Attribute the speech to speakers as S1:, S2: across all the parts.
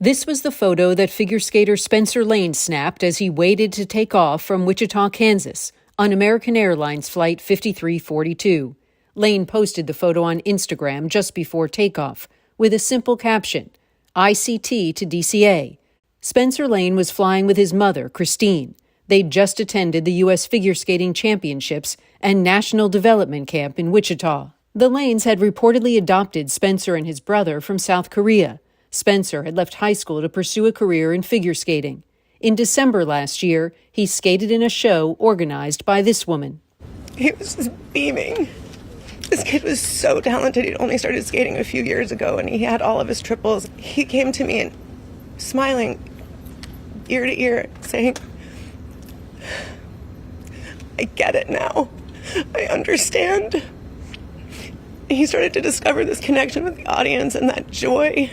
S1: This was the photo that figure skater Spencer Lane snapped as he waited to take off from Wichita, Kansas, on American Airlines Flight 5342. Lane posted the photo on Instagram just before takeoff, with a simple caption, ICT to DCA. Spencer Lane was flying with his mother, Christine. They'd just attended the U.S. Figure Skating Championships and National Development Camp in Wichita. The Lanes had reportedly adopted Spencer and his brother from South Korea. Spencer had left high school to pursue a career in figure skating. In December last year, he skated in a show organized by this woman.
S2: He was just beaming. This kid was so talented. He'd only started skating a few years ago, and he had all of his triples. He came to me and smiling ear to ear, saying, I get it now. I understand. He started to discover this connection with the audience and that joy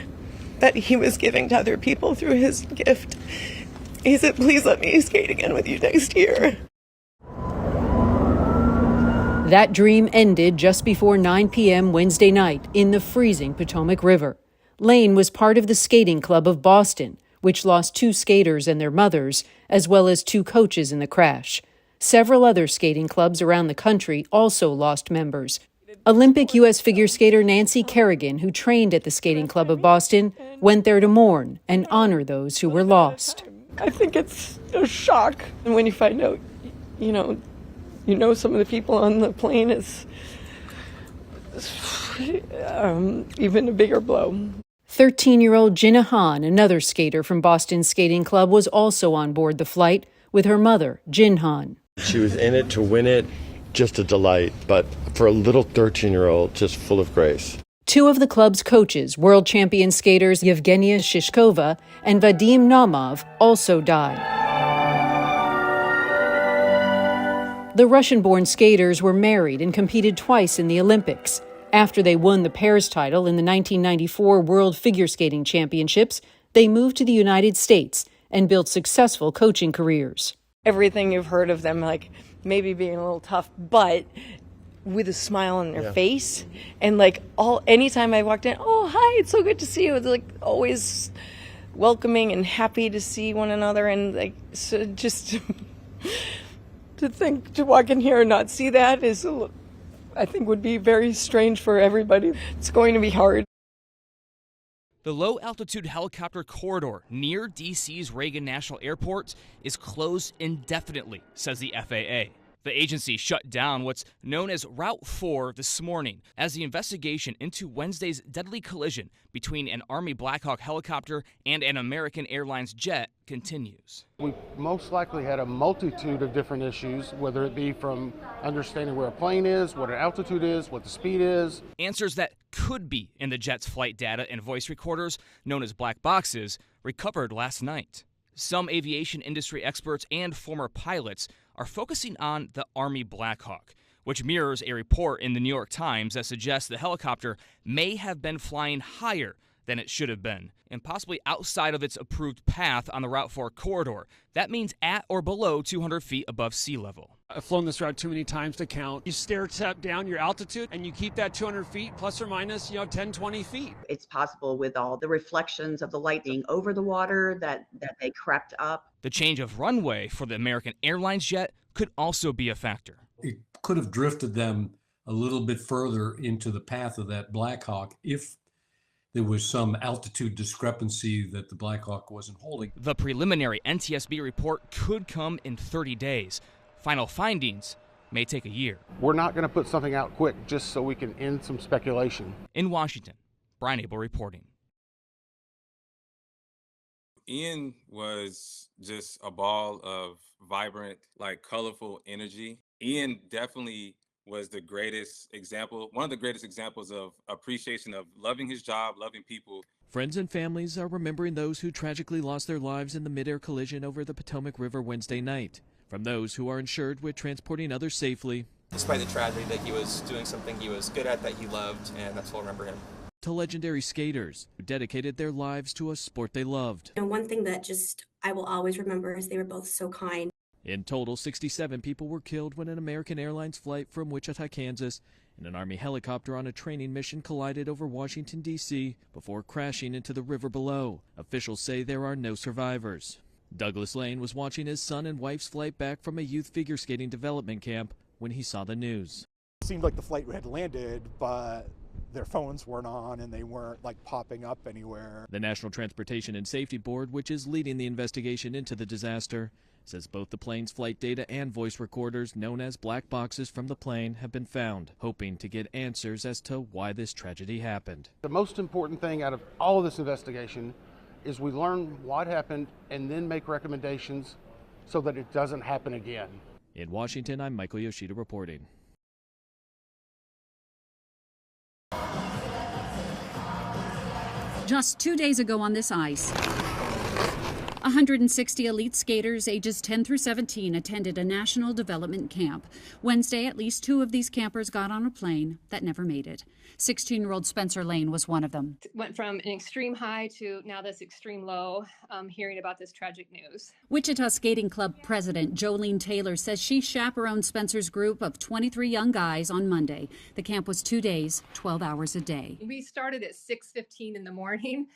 S2: that he was giving to other people through his gift. He said, please let me skate again with you next year.
S1: That dream ended just before 9 p.m. Wednesday night in the freezing Potomac River. Lane was part of the Skating Club of Boston, which lost 2 skaters and their mothers, as well as 2 coaches in the crash. Several other skating clubs around the country also lost members. Olympic U.S. figure skater Nancy Kerrigan, who trained at the Skating Club of Boston, went there to mourn and honor those who were lost.
S2: I think it's a shock. And when you find out, you know some of the people on the plane, is even a bigger blow.
S1: 13-year-old Jinna Han, another skater from Boston's Skating Club, was also on board the flight with her mother, Jin Han.
S3: She was in it to win it, just a delight, but for a little 13-year-old, just full of grace.
S1: 2 of the club's coaches, world champion skaters Yevgenia Shishkova and Vadim Naumov, also died. The Russian-born skaters were married and competed twice in the Olympics. After they won the pairs title in the 1994 World Figure Skating Championships, they moved to the United States and built successful coaching careers.
S2: Everything you've heard of them, like maybe being a little tough, but with a smile on their face. And anytime I walked in, oh, hi, it's so good to see you. It's always welcoming and happy to see one another. And so just to walk in here and not see that is, I think, would be very strange for everybody. It's going to be hard.
S4: The low-altitude helicopter corridor near D.C.'s Reagan National Airport is closed indefinitely, says the FAA. The agency shut down what's known as Route 4 this morning as the investigation into Wednesday's deadly collision between an Army Black Hawk helicopter and an American Airlines jet continues.
S5: We most likely had a multitude of different issues, whether it be from understanding where a plane is, what our altitude is, what the speed is.
S4: Answers that could be in the jet's flight data and voice recorders, known as black boxes, recovered last night. Some aviation industry experts and former pilots are focusing on the Army Black Hawk, which mirrors a report in the New York Times that suggests the helicopter may have been flying higher than it should have been, and possibly outside of its approved path on the Route 4 corridor. That means at or below 200 feet above sea level.
S6: I've flown this route too many times to count. You stair step down your altitude and you keep that 200 feet plus or minus, 10, 20 feet.
S7: It's possible with all the reflections of the light being over the water that they crept up.
S4: The change of runway for the American Airlines jet could also be a factor.
S8: It could have drifted them a little bit further into the path of that Black Hawk if there was some altitude discrepancy that the Black Hawk wasn't holding.
S4: The preliminary NTSB report could come in 30 days. Final findings may take a year.
S5: We're not going to put something out quick just so we can end some speculation.
S4: In Washington, Brian Abel reporting.
S9: Ian was just a ball of vibrant, colorful energy. Ian definitely was the greatest example, one of the greatest examples of appreciation of loving his job, loving people.
S10: Friends and families are remembering those who tragically lost their lives in the mid-air collision over the Potomac River Wednesday night. From those who are insured with transporting others safely,
S11: despite the tragedy, that he was doing something he was good at, that he loved, and that's what I'll remember him.
S10: To legendary skaters who dedicated their lives to a sport they loved.
S12: And one thing that I will always remember is they were both so kind.
S10: In total, 67 people were killed when an American Airlines flight from Wichita, Kansas, and an Army helicopter on a training mission collided over Washington, D.C. before crashing into the river below. Officials say there are no survivors. Douglas Lane was watching his son and wife's flight back from a youth figure skating development camp when he saw the news.
S12: It seemed like the flight had landed, but their phones weren't on and they weren't popping up anywhere.
S10: The National Transportation and Safety Board, which is leading the investigation into the disaster, says both the plane's flight data and voice recorders, known as black boxes from the plane, have been found, hoping to get answers as to why this tragedy happened.
S5: The most important thing out of all of this investigation is we learn what happened and then make recommendations so that it doesn't happen again.
S10: In Washington, I'm Michael Yoshida reporting.
S13: Just 2 days ago on this ice, 160 elite skaters ages 10 through 17 attended a national development camp. Wednesday, at least 2 of these campers got on a plane that never made it. 16-year-old Spencer Lane was one of them.
S14: Went from an extreme high to now this extreme low, hearing about this tragic news.
S13: Wichita Skating Club president Jolene Taylor says she chaperoned Spencer's group of 23 young guys on Monday. The camp was 2 days, 12 hours a day.
S14: We started at 6:15 in the morning.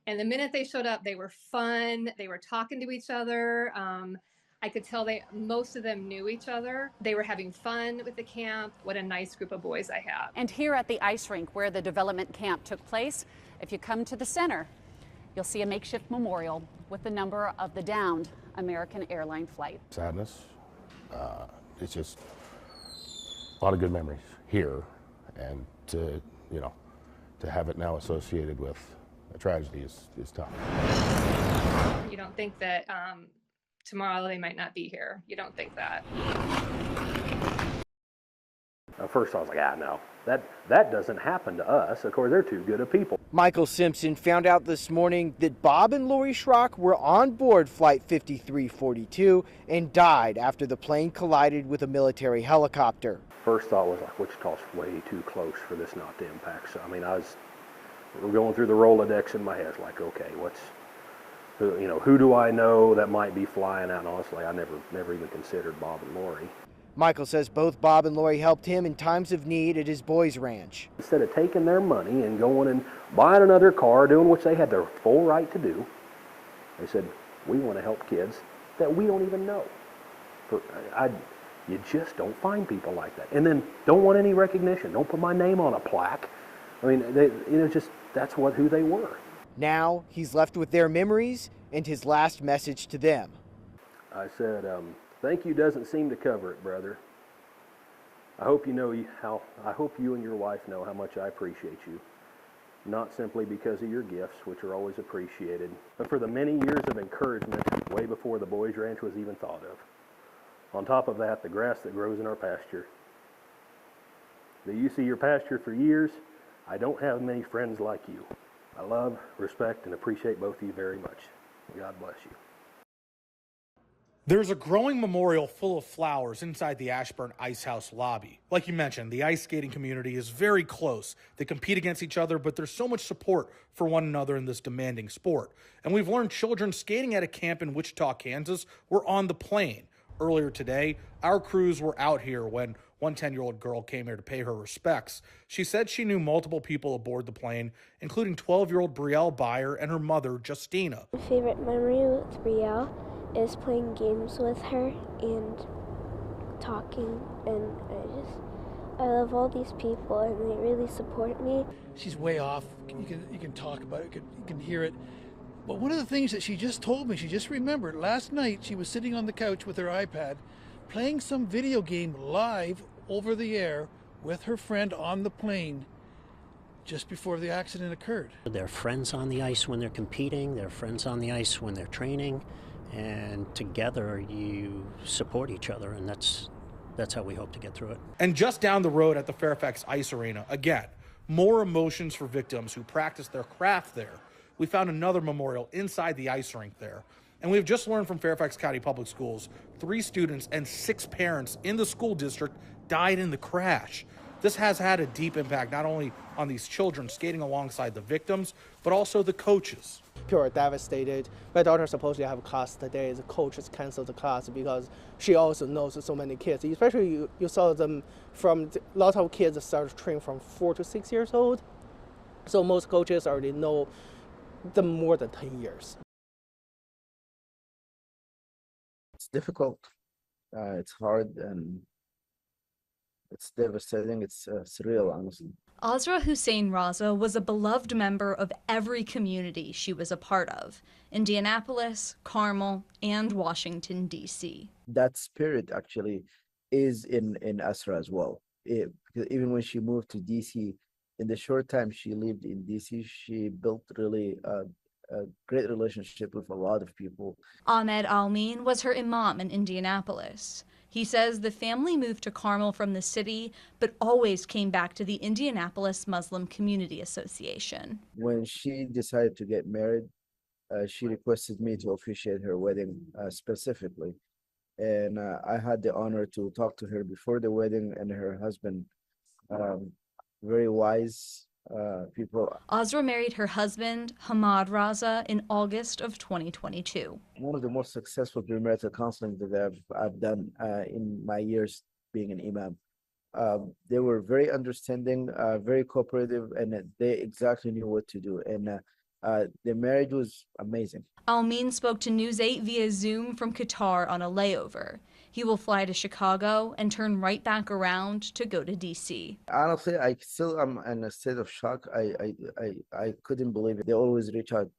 S14: And the minute they showed up, they were fun. They were talking to each other. I could tell most of them knew each other. They were having fun with the camp. What a nice group of boys I have.
S13: And here at the ice rink where the development camp took place, if you come to the center, you'll see a makeshift memorial with the number of the downed American airline flight.
S15: Sadness. It's just a lot of good memories here, and to have it now associated with a tragedy is tough.
S14: You don't think that tomorrow they might not be here. You don't think that.
S16: At first I was like, no, that doesn't happen to us. Of course, they're too good of people.
S17: Michael Simpson found out this morning that Bob and Lori Schrock were on board Flight 5342 and died after the plane collided with a military helicopter.
S16: First thought was Wichita's way too close for this not to impact. So, we're going through the Rolodex in my head, okay, who do I know that might be flying out? And honestly, I never even considered Bob and Lori.
S17: Michael says both Bob and Lori helped him in times of need at his boys' ranch.
S16: Instead of taking their money and going and buying another car, doing which they had their full right to do, they said, we want to help kids that we don't even know. You just don't find people like that. And then don't want any recognition. Don't put my name on a plaque. That's who they were.
S17: Now he's left with their memories and his last message to them.
S16: I said, thank you doesn't seem to cover it, brother. I hope you and your wife know how much I appreciate you. Not simply because of your gifts, which are always appreciated, but for the many years of encouragement way before the Boys Ranch was even thought of. On top of that, the grass that grows in our pasture. Do you see your pasture for years? I don't have many friends like you. I love, respect, and appreciate both of you very much. God bless you.
S18: There's a growing memorial full of flowers inside the Ashburn Ice House lobby. Like you mentioned, the ice skating community is very close. They compete against each other, but there's so much support for one another in this demanding sport. And we've learned children skating at a camp in Wichita, Kansas were on the plane. Earlier today, our crews were out here when one 10-year-old girl came here to pay her respects. She said she knew multiple people aboard the plane, including 12-year-old Brielle Byer and her mother, Justina.
S19: My favorite memory with Brielle is playing games with her and talking, and I love all these people, and they really support me.
S20: She's way off. You can talk about it, you can hear it. But one of the things that she just told me, she just remembered, last night she was sitting on the couch with her iPad, playing some video game live over the air with her friend on the plane just before the accident occurred.
S21: They're friends on the ice when they're competing, they're friends on the ice when they're training, and together you support each other, and that's how we hope to get through it.
S18: And just down the road at the Fairfax Ice Arena, again, more emotions for victims who practice their craft there. We found another memorial inside the ice rink there. And we've just learned from Fairfax County Public Schools, 3 students and 6 parents in the school district died in the crash. This has had a deep impact not only on these children skating alongside the victims, but also the coaches.
S17: People are devastated. My daughter supposedly have a class today. The coach has canceled the class because she also knows so many kids. Especially you saw them from a lot of kids start training from 4 to 6 years old. So most coaches already know them more than 10 years.
S3: It's difficult. It's hard and it's devastating. It's surreal, honestly.
S22: Azra Hussein Raza was a beloved member of every community she was a part of: Indianapolis, Carmel, and Washington, D.C.
S3: That spirit actually is in Asra as well. Because even when she moved to D.C., in the short time she lived in D.C., she built really a great relationship with a lot of people.
S22: Ahmed Almin was her imam in Indianapolis. He says the family moved to Carmel from the city, but always came back to the Indianapolis Muslim Community Association.
S3: When she decided to get married, she requested me to officiate her wedding specifically. And I had the honor to talk to her before the wedding, and her husband, very wise people.
S22: Azra married her husband, Hamad Raza, in August of 2022.
S3: One of the most successful premarital counseling that I've done in my years being an imam. They were very understanding, very cooperative, and they exactly knew what to do. And the marriage was amazing.
S22: Almin spoke to News 8 via Zoom from Qatar on a layover. He will fly to Chicago and turn right back around to go to D.C.
S3: Honestly, I still am in a state of shock. I couldn't believe it. They always reach out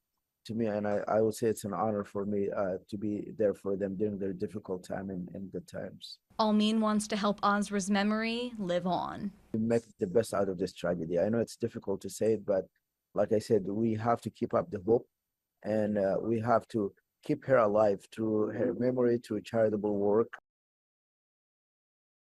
S3: to me, and I would say it's an honor for me to be there for them during their difficult time and good times.
S22: Almin wants to help Azra's memory live on.
S3: We make the best out of this tragedy. I know it's difficult to say it, but like I said, we have to keep up the hope, and we have to keep her alive through her memory, through charitable work.